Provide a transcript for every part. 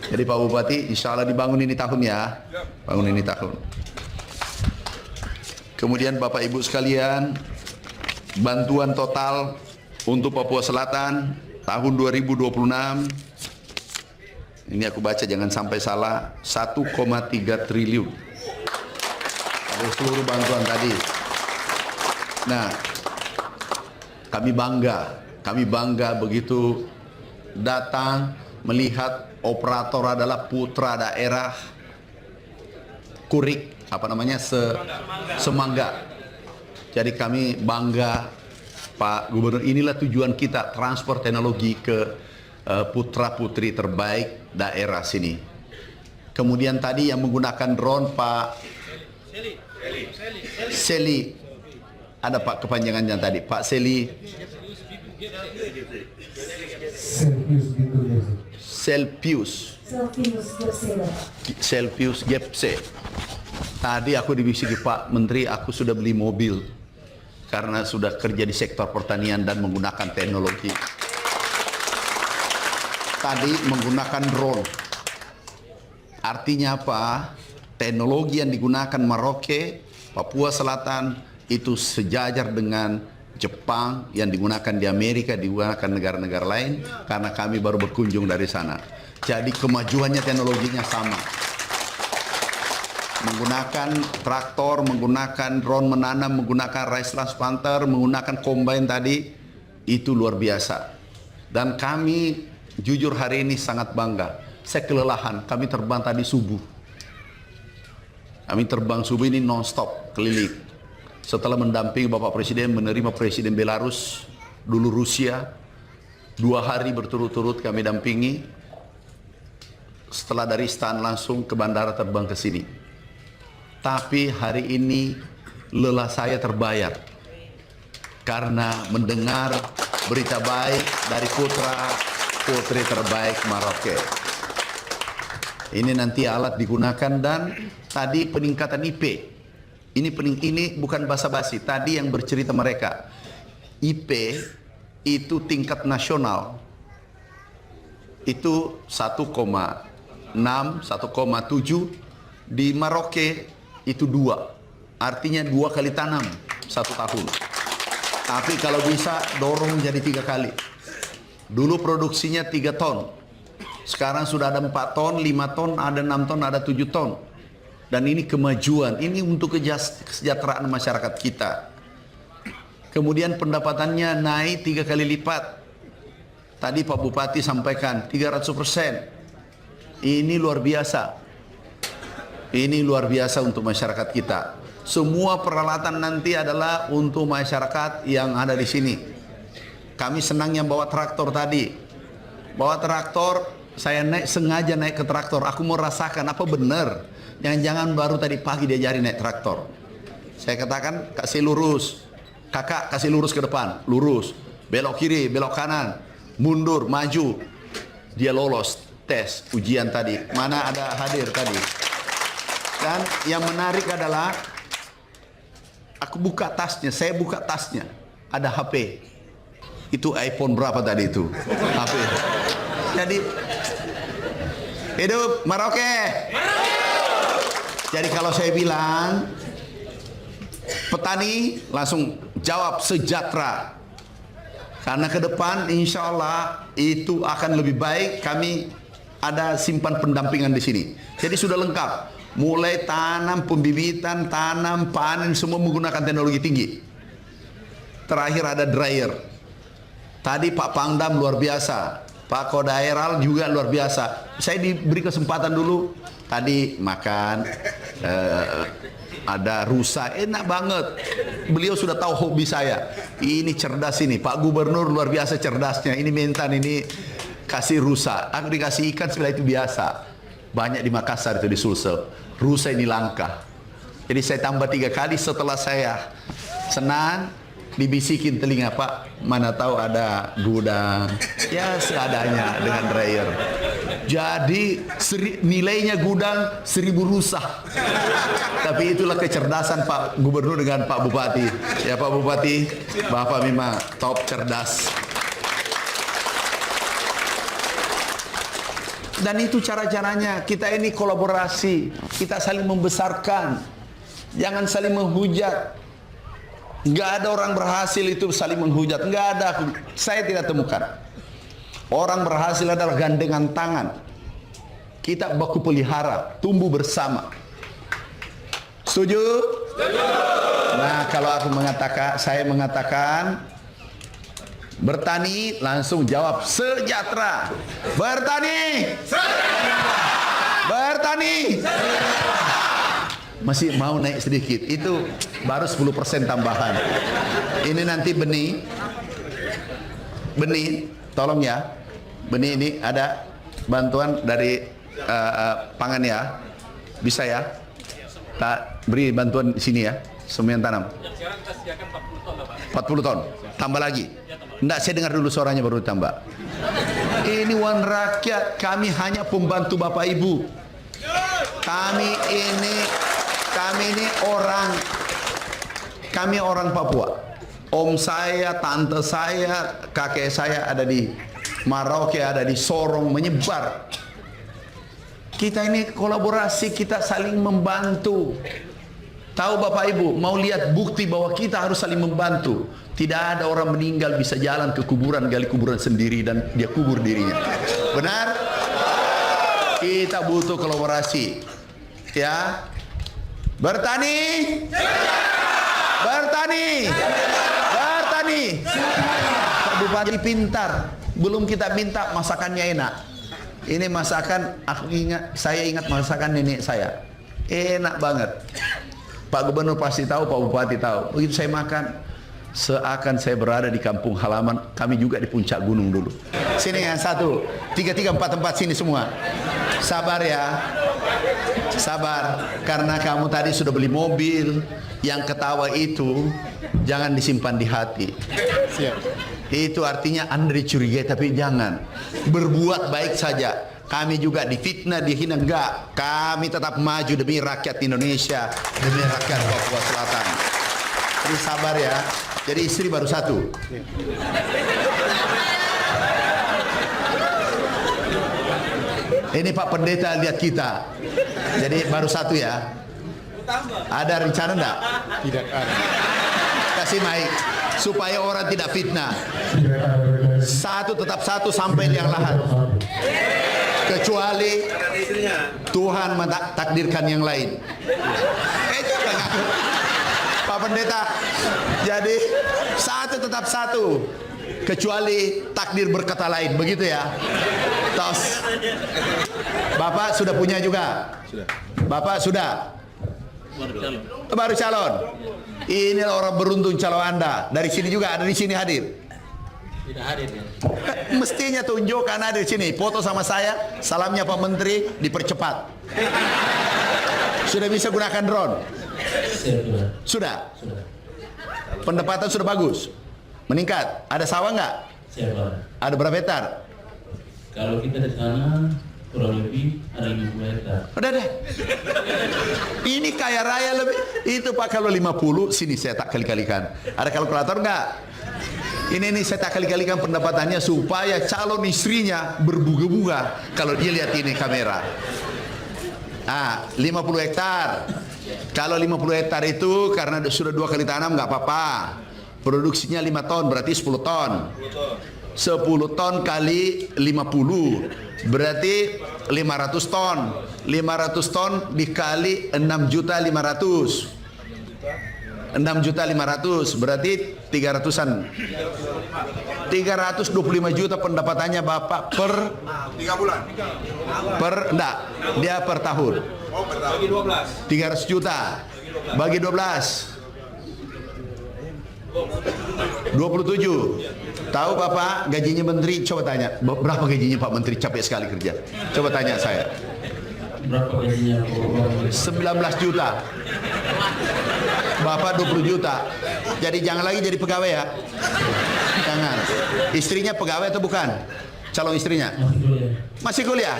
Jadi Pak Bupati, insya Allah dibangun ini tahun ya. Bangun ini tahun. Kemudian Bapak Ibu sekalian, bantuan total untuk Papua Selatan tahun 2026, ini aku baca jangan sampai salah, 1,3 triliun. Ada seluruh bantuan tadi. Nah, kami bangga begitu datang melihat operator adalah putra daerah Kurik, Semangga. Jadi kami bangga, Pak Gubernur, inilah tujuan kita, transfer teknologi ke putra-putri terbaik daerah sini. Kemudian tadi yang menggunakan drone Pak Seli, ada Pak kepanjangannya tadi, Pak Seli. Selpius Gepse. Tadi aku dibisiki Pak Menteri, aku sudah beli mobil karena sudah kerja di sektor pertanian dan menggunakan teknologi. Tadi menggunakan drone. Artinya apa? Teknologi yang digunakan Merauke, Papua Selatan itu sejajar dengan Jepang, yang digunakan di Amerika, digunakan negara-negara lain, karena kami baru berkunjung dari sana. Jadi kemajuannya teknologinya sama. Menggunakan traktor, menggunakan drone menanam, menggunakan rice transplanter, menggunakan combine tadi, itu luar biasa. Dan kami jujur hari ini sangat bangga. Saya kelelahan, kami terbang tadi subuh. Kami terbang subuh ini non-stop keliling. Setelah mendampingi Bapak Presiden, menerima Presiden Belarus, dulu Rusia, 2 hari berturut-turut kami dampingi. Setelah dari stan langsung ke bandara terbang ke sini. Tapi hari ini lelah saya terbayar karena mendengar berita baik dari putra-putri terbaik Merauke. Ini nanti alat digunakan dan tadi peningkatan IP. Ini bukan basa-basi. Tadi yang bercerita mereka, IP itu tingkat nasional itu 1,6, 1,7, di Merauke itu 2. Artinya 2 kali tanam 1 tahun. Tapi kalau bisa dorong jadi 3 kali. Dulu produksinya 3 ton. Sekarang sudah ada 4 ton, 5 ton, ada 6 ton, ada 7 ton. Dan ini kemajuan, ini untuk kesejahteraan masyarakat kita. Kemudian pendapatannya naik 3 kali lipat. Tadi Pak Bupati sampaikan 300%. Ini luar biasa. Ini luar biasa untuk masyarakat kita. Semua peralatan nanti adalah untuk masyarakat yang ada di sini. Kami senangnya bawa traktor tadi. Bawa traktor, saya sengaja naik ke traktor. Aku mau rasakan apa benar. Jangan-jangan baru tadi pagi diajari naik traktor. Saya katakan kasih lurus, kakak kasih lurus ke depan, lurus, belok kiri, belok kanan, mundur, maju. Dia lolos tes ujian tadi. Mana ada hadir tadi. Dan yang menarik adalah aku buka tasnya, saya buka tasnya, ada HP. Itu iPhone berapa tadi itu? HP. Jadi hidup Merauke. Jadi kalau saya bilang petani langsung jawab sejahtera. Karena ke depan insya Allah itu akan lebih baik. Kami ada simpan pendampingan di sini. Jadi sudah lengkap. Mulai tanam, pembibitan, tanam, panen semua menggunakan teknologi tinggi. Terakhir ada dryer. Tadi Pak Pangdam luar biasa. Pak Kodaeral juga luar biasa. Saya diberi kesempatan dulu. Tadi makan, ada rusa, enak banget. Beliau sudah tahu hobi saya. Ini cerdas ini, Pak Gubernur luar biasa cerdasnya. Ini mentan, ini kasih rusa. Aku dikasih ikan sebelah itu biasa. Banyak di Makassar itu di Sulsel. Rusa ini langka. Jadi saya tambah 3 kali setelah saya senang. Dibisikin telinga, Pak, mana tahu ada gudang. Ya seadanya dengan dryer. Jadi nilainya gudang 1000 rusa. Tapi itulah kecerdasan Pak Gubernur dengan Pak Bupati. Ya Pak Bupati, Bapak memang top cerdas. Dan itu cara-caranya. Kita ini kolaborasi, kita saling membesarkan, jangan saling menghujat. Nggak ada orang berhasil itu saling menghujat, nggak ada. Saya tidak temukan. Orang berhasil adalah gandengan tangan. Kita baku pelihara, tumbuh bersama. Setuju? Setuju. Nah, kalau aku mengatakan, saya mengatakan bertani, langsung jawab sejahtera. Bertani. Sejahtera. Bertani. Sejahtera. Masih mau naik sedikit, itu baru 10% tambahan. Ini nanti benih, tolong ya, benih ini ada bantuan dari pangan ya, bisa ya, tak beri bantuan di sini ya, semua yang tanam. Sekarang kita sediakan 40 ton, Pak. 40 ton, tambah lagi. Enggak, saya dengar dulu suaranya baru tambah. Ini uang rakyat, kami hanya pembantu Bapak Ibu. Kami orang Papua. Om saya, tante saya, kakek saya ada di Merauke, ada di Sorong, menyebar. Kita ini kolaborasi, kita saling membantu. Tahu Bapak Ibu, mau lihat bukti bahwa kita harus saling membantu. Tidak ada orang meninggal bisa jalan ke kuburan, gali kuburan sendiri dan dia kubur dirinya. Benar? Kita butuh kolaborasi. Ya. Bertani. Bertani. Bertani. Pak Bupati pintar. Belum kita minta masakannya enak. Ini masakan, saya ingat masakan nenek saya. Enak banget. Pak Gubernur pasti tahu, Pak Bupati tahu. Begitu saya makan, seakan saya berada di kampung halaman. Kami juga di puncak gunung dulu. Sini yang satu, 3, 4 tempat sini semua. Sabar ya, sabar. Karena kamu tadi sudah beli mobil, yang ketawa itu jangan disimpan di hati. Siap. Itu artinya Anda dicurigai, tapi jangan. Berbuat baik saja. Kami juga difitnah, dihina, enggak. Kami tetap maju demi rakyat Indonesia, demi rakyat Papua Selatan. Jadi sabar ya. Jadi istri baru satu. Ini Pak Pendeta lihat kita. Jadi baru satu ya. Ada rencana enggak? Tidak ada. Kasih mic supaya orang tidak fitnah. Satu tetap satu sampai liang lahat. Kecuali Tuhan mentakdirkan yang lain. Pak Pendeta. Jadi satu tetap satu. Kecuali takdir berkata lain, begitu ya. Tos. Bapak sudah punya juga? Sudah. Bapak sudah? Baru calon. Inilah orang beruntung calon Anda. Dari sini juga ada di sini hadir. Tidak hadir ya. Mestinya tunjukkan ada di sini. Foto sama saya, salamnya Pak Menteri dipercepat. Sudah bisa gunakan drone? Sudah. Pendapatan sudah bagus. Meningkat. Ada sawah nggak? Siapa? Ada berapa hektar? Kalau kita di sana kurang lebih ada 50 hektar. Udah deh. Ini kaya raya lebih. Itu Pak kalau 50 sini saya tak kali-kalikan. Ada kalkulator nggak? Ini saya tak kali-kalikan pendapatannya supaya calon istrinya berbunga-bunga kalau dia lihat ini kamera. Ah, 50 hektar. Kalau 50 hektar itu karena sudah 2 kali tanam nggak apa-apa. Produksinya 5 ton berarti 10 ton. 10 ton kali 50 berarti 500 ton. 500 ton dikali 6.500.000. 6.500.000 berarti 300-an. 325 juta pendapatannya Bapak per 3 bulan. Enggak, dia per tahun. Oh, per tahun. Bagi 12. 300 juta. Bagi 12. 27. Tahu Bapak gajinya menteri? Coba tanya. Berapa gajinya Pak Menteri? Capek sekali kerja. Coba tanya saya. Berapa gajinya? 19 juta. Bapak 20 juta. Jadi jangan lagi jadi pegawai ya. Jangan. Istrinya pegawai atau bukan? Calon istrinya? Masih kuliah.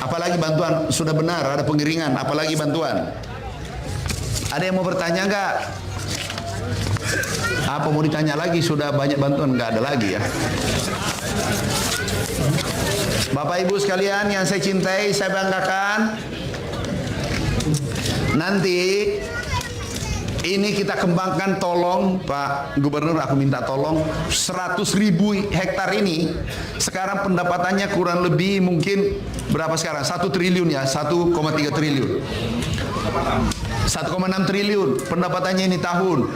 Apalagi bantuan sudah benar, ada pengiringan, apalagi bantuan. Ada yang mau bertanya enggak? Apa mau ditanya lagi? Sudah banyak bantuan, enggak ada lagi ya. Bapak Ibu sekalian yang saya cintai, saya banggakan, nanti ini kita kembangkan, tolong Pak Gubernur, aku minta tolong 100.000 hektar ini sekarang pendapatannya kurang lebih mungkin berapa sekarang? 1 triliun ya, 1,3 triliun. 1,6 triliun pendapatannya ini tahun.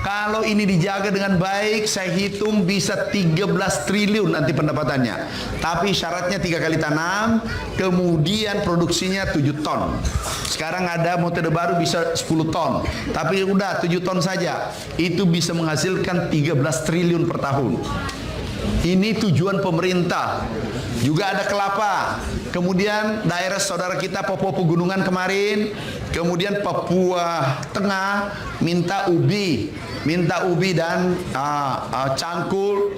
Kalau ini dijaga dengan baik, saya hitung bisa 13 triliun nanti pendapatannya. Tapi syaratnya 3 kali tanam, kemudian produksinya 7 ton. Sekarang ada metode baru bisa 10 ton. Tapi udah 7 ton saja. Itu bisa menghasilkan 13 triliun per tahun. Ini tujuan pemerintah. Juga ada kelapa. Kemudian daerah saudara kita Papua Pegunungan kemarin, kemudian Papua Tengah minta ubi dan cangkul.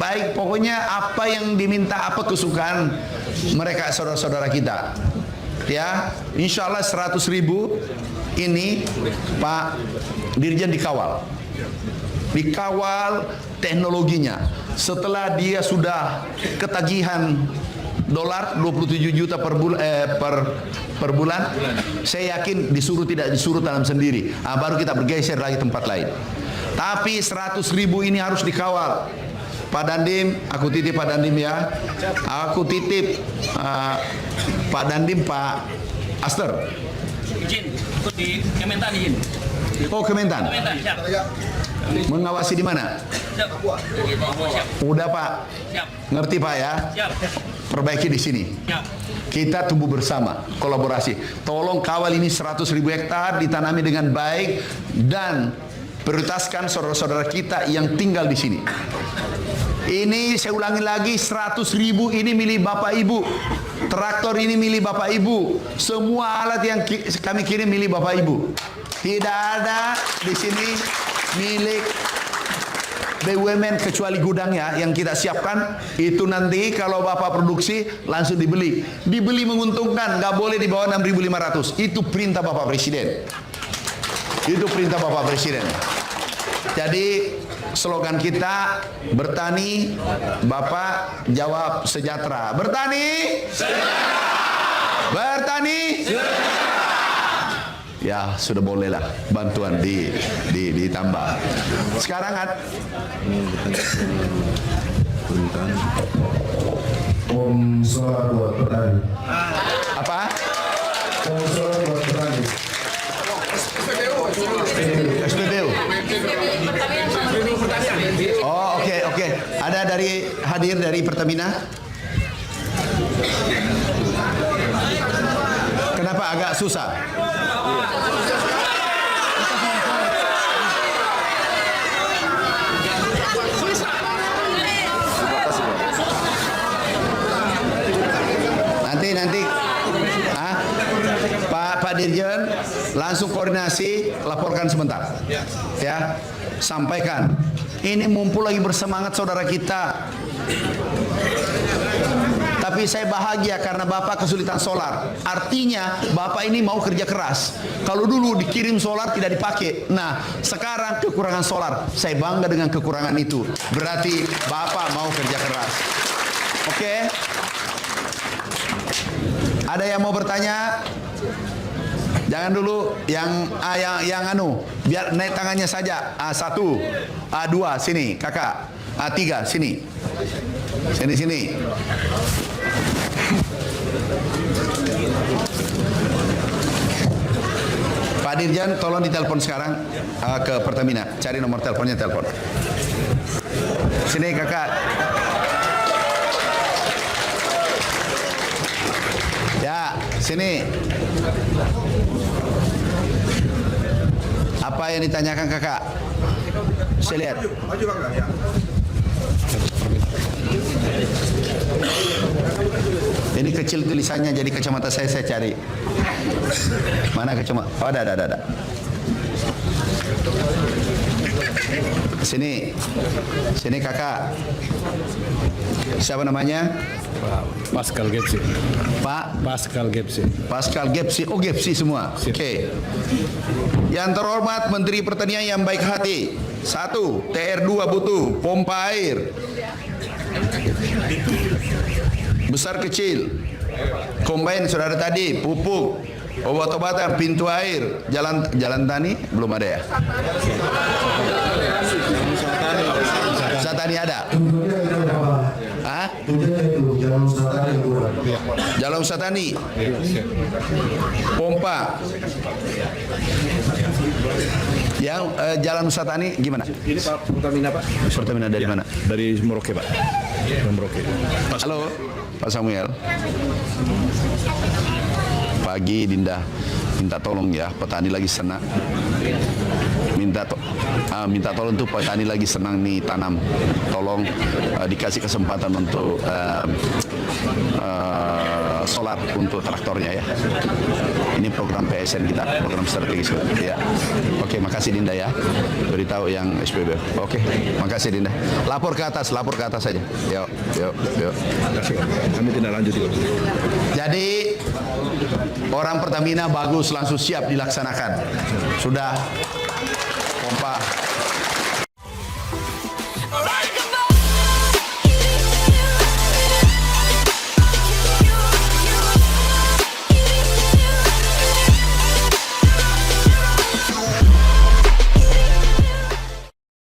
Baik, pokoknya apa yang diminta, apa kesukaan mereka saudara-saudara kita. Ya, insya Allah 100.000 ini Pak Dirjen dikawal teknologinya. Setelah dia sudah ketagihan dolar 27 juta per bulan, saya yakin tidak disuruh tanam sendiri. Baru kita bergeser lagi tempat lain. Tapi 100.000 ini harus dikawal. Pak Dandim, aku titip Pak Dandim ya. Aku titip Pak Dandim, Pak Aster. Izin, ikut di Kementan izin. Oh, Kementan. Kementan, siap. Mengawasi di mana? Siap. Udah Pak. Siap. Ngerti Pak ya? Siap. Perbaiki di sini. Siap. Kita tumbuh bersama, kolaborasi. Tolong kawal ini 100.000 hektar, ditanami dengan baik dan prioritaskan saudara-saudara kita yang tinggal di sini. Ini saya ulangi lagi, 100.000 ini milik Bapak Ibu. Traktor ini milik Bapak Ibu. Semua alat yang kami kirim milik Bapak Ibu. Tidak ada di sini milik BUMN kecuali gudangnya yang kita siapkan. Itu nanti kalau Bapak produksi langsung dibeli. Dibeli menguntungkan, nggak boleh di bawah 6.500. Itu perintah Bapak Presiden. Itu perintah Bapak Presiden. Jadi slogan kita bertani, Bapak jawab sejahtera. Bertani, sejahtera. Bertani, sejahtera. Ya sudah bolehlah bantuan ditambah. Sekarang Om Suara buat petani. apa? Om Suara buat petani. SPBU. Oh oke. Ada hadir dari Pertamina. Kenapa agak susah? Nanti Pak Dirjen langsung koordinasi, laporkan sebentar ya, sampaikan ini mumpul lagi bersemangat saudara kita. Tapi saya bahagia karena Bapak kesulitan solar. Artinya Bapak ini mau kerja keras. Kalau dulu dikirim solar tidak dipakai. Nah sekarang kekurangan solar. Saya bangga dengan kekurangan itu. Berarti Bapak mau kerja keras. Oke? Ada yang mau bertanya? Jangan dulu yang biar naik tangannya saja. A1, A2 sini kakak, A3 sini. Sini. Pak Dirjen tolong ditelepon sekarang ke Pertamina, cari nomor teleponnya, telepon. Sini kakak. Ya, sini. Apa yang ditanyakan kakak? Saya lihat. Maju Bang ya. Ini kecil tulisannya, jadi kacamata saya cari. Mana kacamata? Oh, ada. Sini kakak. Siapa namanya? Pascal Gepsi. Pak Pascal Gepsi. Pascal Gepsi. Oh, Gepsi semua. Oke. Yang terhormat Menteri Pertanian yang baik hati. 1. TR2 butuh pompa air. besar kecil, combine saudara tadi, pupuk, obat-obatan, pintu air, jalan tani belum ada ya? Satani ada? Tujuannya itu apa? Hah? Tujuannya itu jalan Satani kurang. Jalan Satani, pompa, yang jalan Satani gimana? Ini Pak Pertamina Pak. Pertamina dari mana? Dari Merauke Pak. Dari Merauke. Halo, Pak Samuel. Pagi Dinda minta tolong ya, petani lagi senang. Minta tolong tuh petani lagi senang nih tanam. Tolong dikasih kesempatan untuk solar untuk traktornya ya. Ini program PSN kita, program strategis ya. Oke, makasih Dinda ya. Beritahu yang SPB. Oke, makasih Dinda. Lapor ke atas saja. Yuk. Terima kasih Pak. Kami tindak lanjut Pak. Jadi orang Pertamina bagus, langsung siap dilaksanakan. Sudah pompa